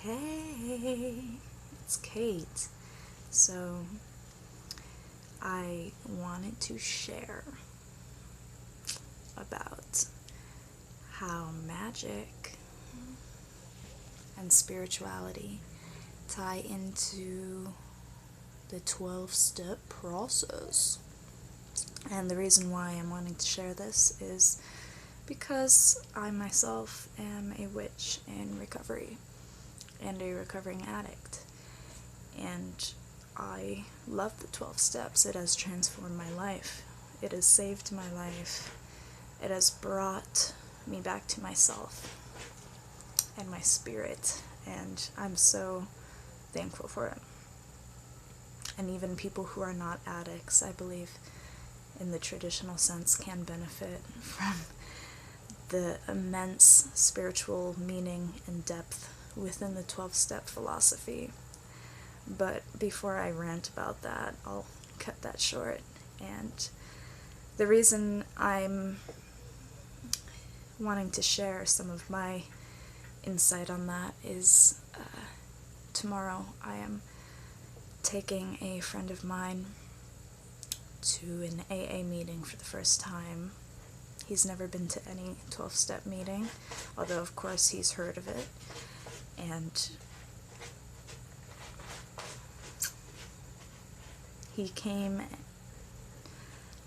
Hey, it's Kate. So, I wanted to share about how magic and spirituality tie into the 12-step process. And the reason why I'm wanting to share this is because I myself am a witch in recovery and a recovering addict. And I love the 12 steps. It has transformed my life. It has saved my life. It has brought me back to myself and my spirit. And I'm so thankful for it. And even people who are not addicts, I believe, in the traditional sense, can benefit from the immense spiritual meaning and depth within the 12-step philosophy. But before I rant about that, I'll cut that short. And the reason I'm wanting to share some of my insight on that is tomorrow I am taking a friend of mine to an AA meeting for the first time. He's never been to any 12-step meeting, although of course he's heard of it. And he came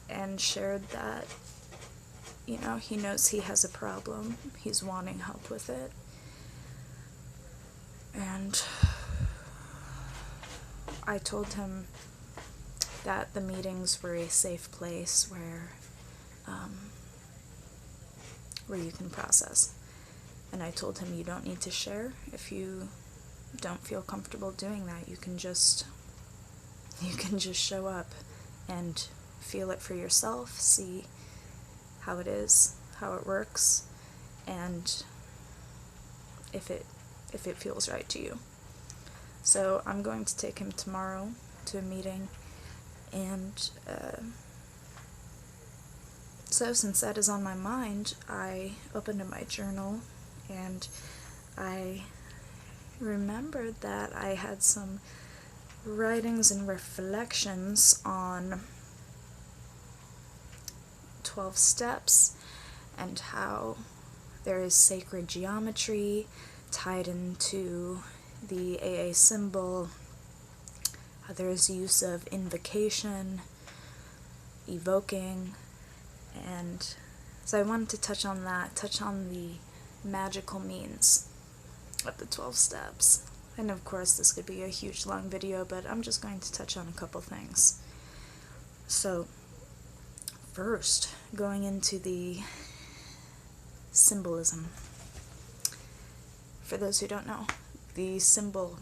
and shared that, he knows he has a problem. He's wanting help with it. And I told him that the meetings were a safe place where you can process. And I told him you don't need to share. If you don't feel comfortable doing that, you can just show up and feel it for yourself, see how it is, how it works, and if it feels right to you. So I'm going to take him tomorrow to a meeting, and so since that is on my mind, I opened up my journal and I remembered that I had some writings and reflections on 12 steps and how there is sacred geometry tied into the AA symbol, how there is use of invocation, evoking, and so I wanted to touch on the magical means of the 12 steps. And of course this could be a huge long video, but I'm just going to touch on a couple things. So first, going into the symbolism. For those who don't know, the symbol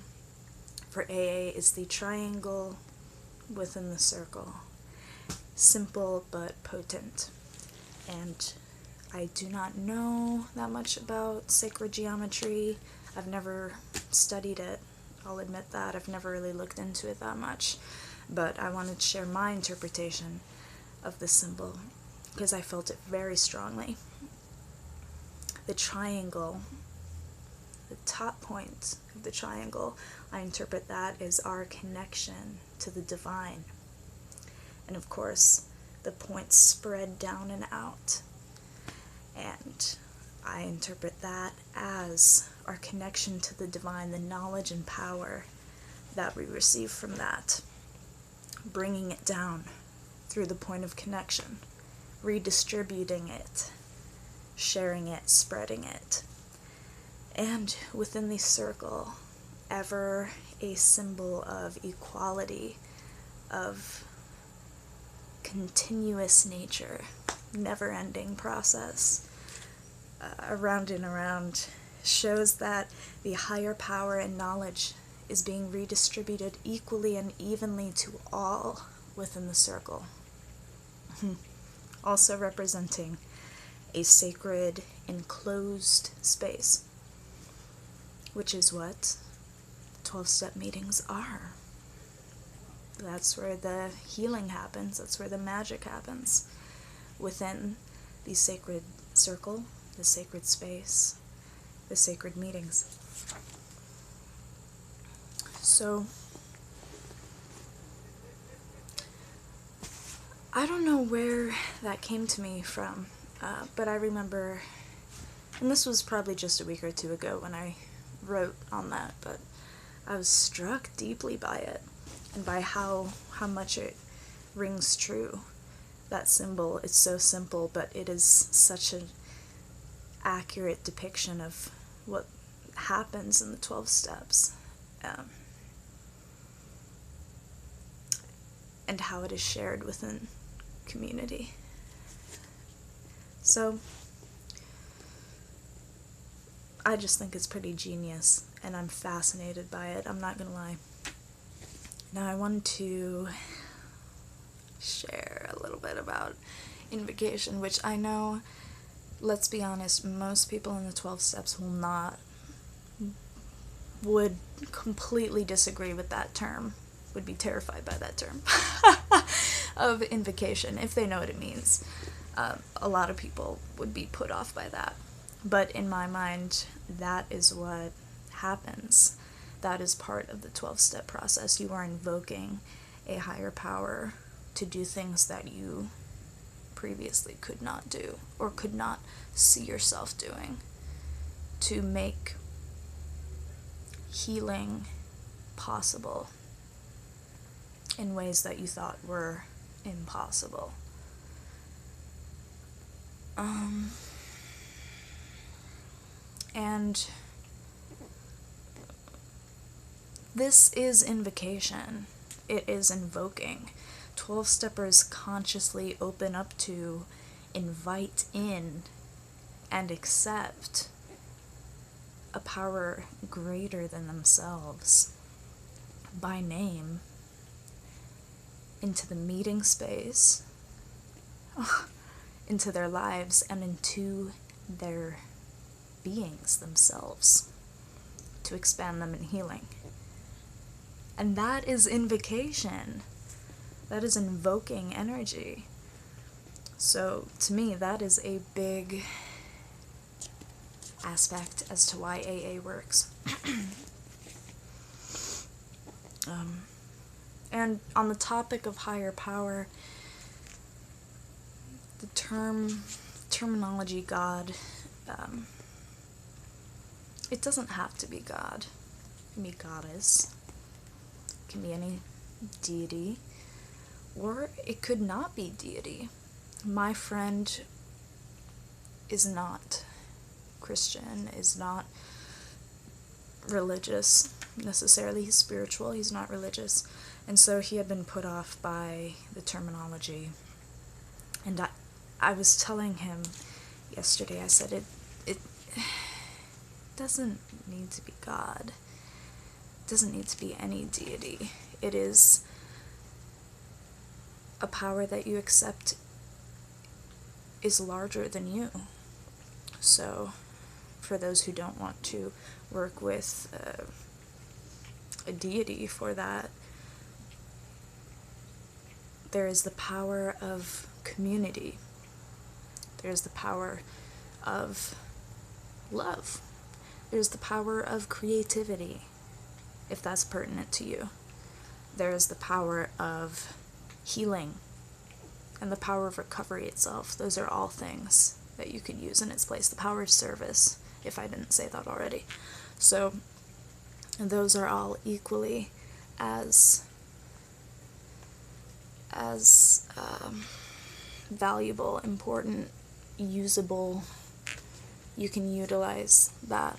for AA is the triangle within the circle. Simple but potent. And I do not know that much about sacred geometry. I've never studied it. I'll admit that. I've never really looked into it that much. But I wanted to share my interpretation of the symbol because I felt it very strongly. The triangle, the top point of the triangle, I interpret that as our connection to the divine. And of course, the points spread down and out. And I interpret that as our connection to the divine, the knowledge and power that we receive from that, bringing it down through the point of connection, redistributing it, sharing it, spreading it. And within the circle, ever a symbol of equality, of continuous nature, never-ending process, around and around, shows that the higher power and knowledge is being redistributed equally and evenly to all within the circle. Also representing a sacred enclosed space, which is what 12-step meetings are. That's where the healing happens. That's where the magic happens. Within the sacred circle, the sacred space, the sacred meetings. So, I don't know where that came to me from, but I remember, and this was probably just a week or two ago when I wrote on that, but I was struck deeply by it, and by how much it rings true. That symbol, it's so simple, but it is such an accurate depiction of what happens in the 12 steps. And how it is shared within community. So, I just think it's pretty genius, and I'm fascinated by it, I'm not gonna lie. Now I want to share a little bit about Invocation, which I know, let's be honest, most people in the 12 steps would completely disagree with that term, would be terrified by that term of invocation, if they know what it means. A lot of people would be put off by that. But in my mind, that is what happens. That is part of the 12-step process. You are invoking a higher power to do things that you previously could not do, or could not see yourself doing, to make healing possible in ways that you thought were impossible. And this is invocation. It is invoking. 12-steppers consciously open up to, invite in, and accept a power greater than themselves by name into the meeting space, into their lives, and into their beings themselves, to expand them in healing. And that is invocation. That is invoking energy. So to me, that is a big aspect as to why AA works. And on the topic of higher power, the terminology God, it doesn't have to be God. It can be goddess. It can be any deity. Or it could not be deity. My friend is not Christian, is not religious necessarily. He's spiritual, he's not religious. And so he had been put off by the terminology. And I was telling him yesterday, I said, it doesn't need to be God. It doesn't need to be any deity. It is a power that you accept is larger than you. So, for those who don't want to work with a deity for that, there is the power of community. There's the power of love. There's the power of creativity, if that's pertinent to you. There is the power of healing and the power of recovery itself. Those are all things that you could use in its place. The power of service, if I didn't say that already. So those are all equally as valuable, important, usable. You can utilize that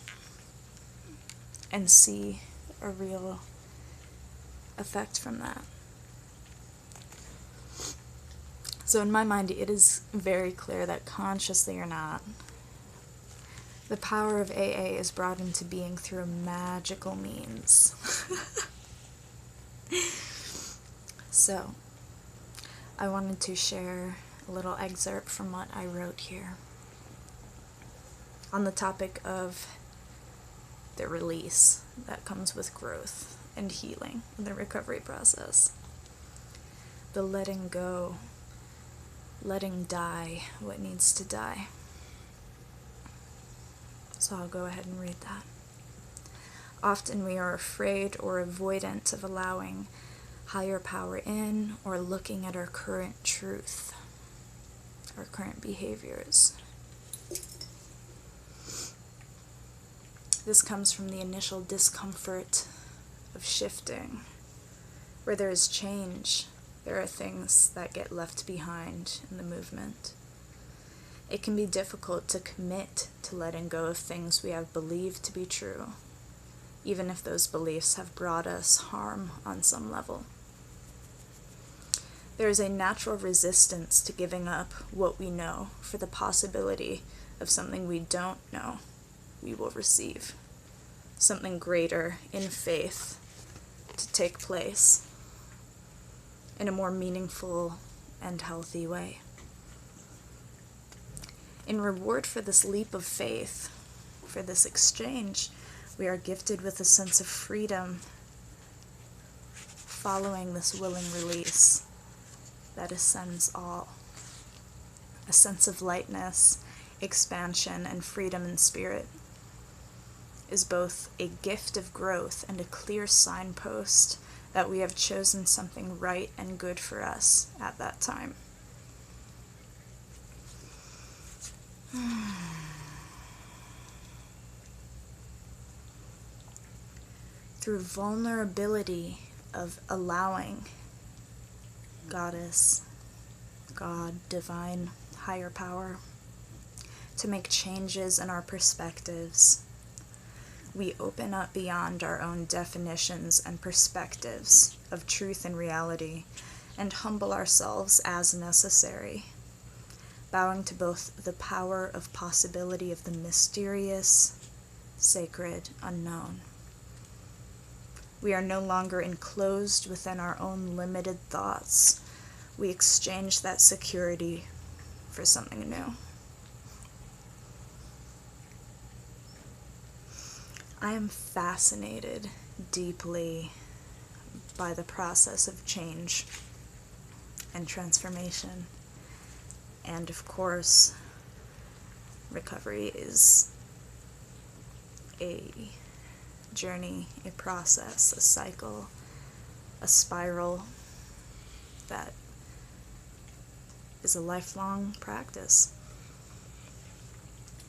and see a real effect from that. So in my mind, it is very clear that consciously or not, the power of AA is brought into being through magical means. So, I wanted to share a little excerpt from what I wrote here on the topic of the release that comes with growth and healing in the recovery process. The letting go, letting die what needs to die. So I'll go ahead and read that. Often we are afraid or avoidant of allowing higher power in or looking at our current truth, our current behaviors. This comes from the initial discomfort of shifting. Where there is change, there are things that get left behind in the movement. It can be difficult to commit to letting go of things we have believed to be true, even if those beliefs have brought us harm on some level. There is a natural resistance to giving up what we know for the possibility of something we don't know we will receive, something greater in faith to take place in a more meaningful and healthy way. In reward for this leap of faith, for this exchange, we are gifted with a sense of freedom following this willing release that ascends all. A sense of lightness, expansion, and freedom in spirit is both a gift of growth and a clear signpost that we have chosen something right and good for us at that time. Through vulnerability of allowing Goddess, God, divine, higher power, to make changes in our perspectives, we open up beyond our own definitions and perspectives of truth and reality, and humble ourselves as necessary, bowing to both the power of possibility of the mysterious, sacred, unknown. We are no longer enclosed within our own limited thoughts. We exchange that security for something new. I am fascinated deeply by the process of change and transformation. And of course, recovery is a journey, a process, a cycle, a spiral that is a lifelong practice.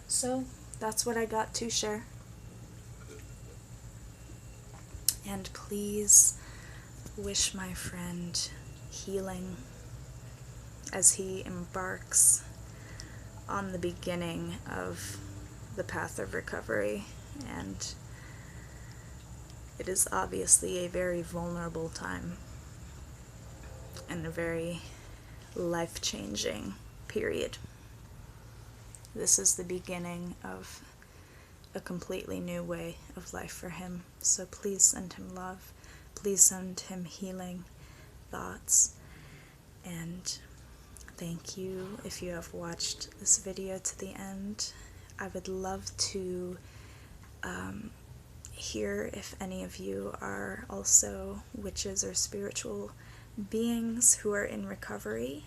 So that's what I got to share. And please wish my friend healing as he embarks on the beginning of the path of recovery. And it is obviously a very vulnerable time and a very life-changing period. This is the beginning of a completely new way of life for him. So please send him love. Please send him healing thoughts. And thank you if you have watched this video to the end. I would love to hear if any of you are also witches or spiritual beings who are in recovery.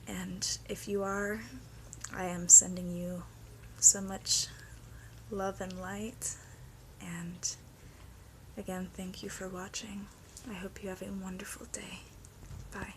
And if you are, I am sending you so much love and light. And again, thank you for watching. I hope you have a wonderful day. Bye.